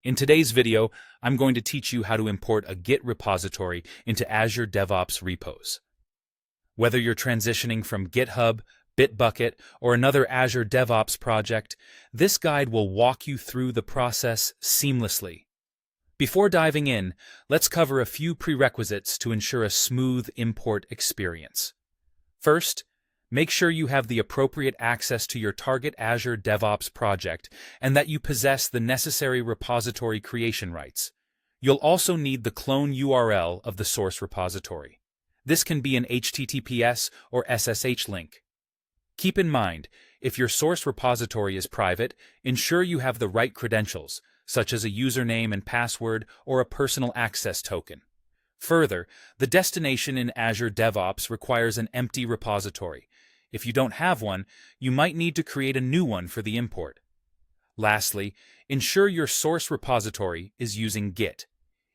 In today's video, I'm going to teach you how to import a Git repository into Azure DevOps Repos. Whether you're transitioning from GitHub, Bitbucket, or another Azure DevOps project, this guide will walk you through the process seamlessly. Before diving in, let's cover a few prerequisites to ensure a smooth import experience. First, make sure you have the appropriate access to your target Azure DevOps project and that you possess the necessary repository creation rights. You'll also need the clone URL of the source repository. This can be an HTTPS or SSH link. Keep in mind, if your source repository is private, ensure you have the right credentials, such as a username and password or a personal access token. Further, the destination in Azure DevOps requires an empty repository. If you don't have one, you might need to create a new one for the import. Lastly, ensure your source repository is using Git.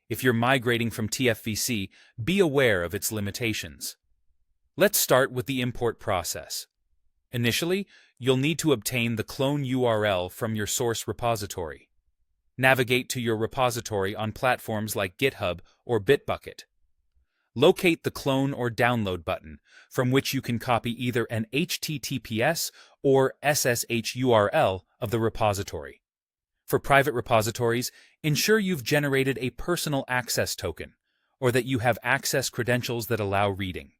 If you're migrating from TFVC, be aware of its limitations. Let's start with the import process. Initially, you'll need to obtain the clone URL from your source repository. Navigate to your repository on platforms like GitHub or Bitbucket. Locate the clone or download button, from which you can copy either an HTTPS or SSH URL of the repository. For private repositories, ensure you've generated a personal access token, or that you have access credentials that allow reading.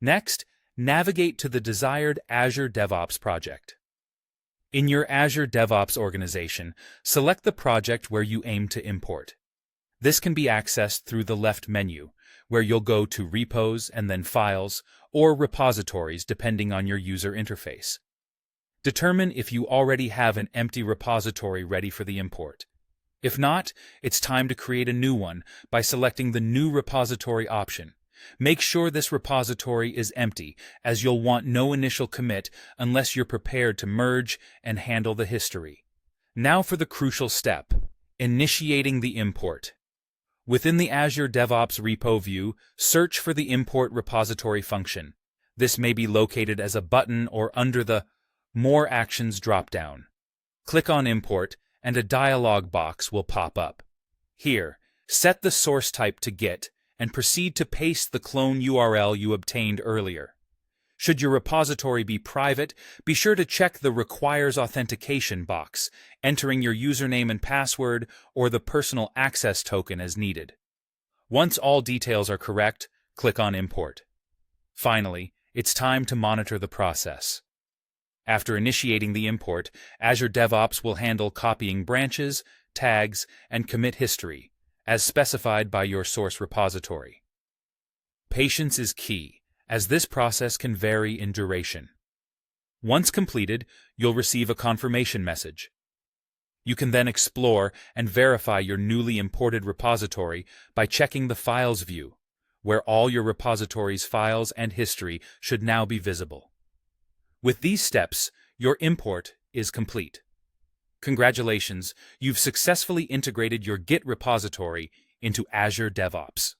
Next, navigate to the desired Azure DevOps project. In your Azure DevOps organization, select the project where you aim to import. This can be accessed through the left menu, where you'll go to Repos and then Files, or Repositories depending on your user interface. Determine if you already have an empty repository ready for the import. If not, it's time to create a new one by selecting the New Repository option. Make sure this repository is empty, as you'll want no initial commit unless you're prepared to merge and handle the history. Now for the crucial step, initiating the import. Within the Azure DevOps repo view, search for the Import Repository function. This may be located as a button or under the More Actions dropdown. Click on Import, and a dialog box will pop up. Here, set the source type to Git, and proceed to paste the clone URL you obtained earlier. Should your repository be private, be sure to check the Requires Authentication box, entering your username and password or the personal access token as needed. Once all details are correct, click on Import. Finally, it's time to monitor the process. After initiating the import, Azure DevOps will handle copying branches, tags, and commit history, as specified by your source repository. Patience is key, as this process can vary in duration. Once completed, you'll receive a confirmation message. You can then explore and verify your newly imported repository by checking the Files view, where all your repository's files and history should now be visible. With these steps, your import is complete. Congratulations, you've successfully integrated your Git repository into Azure DevOps.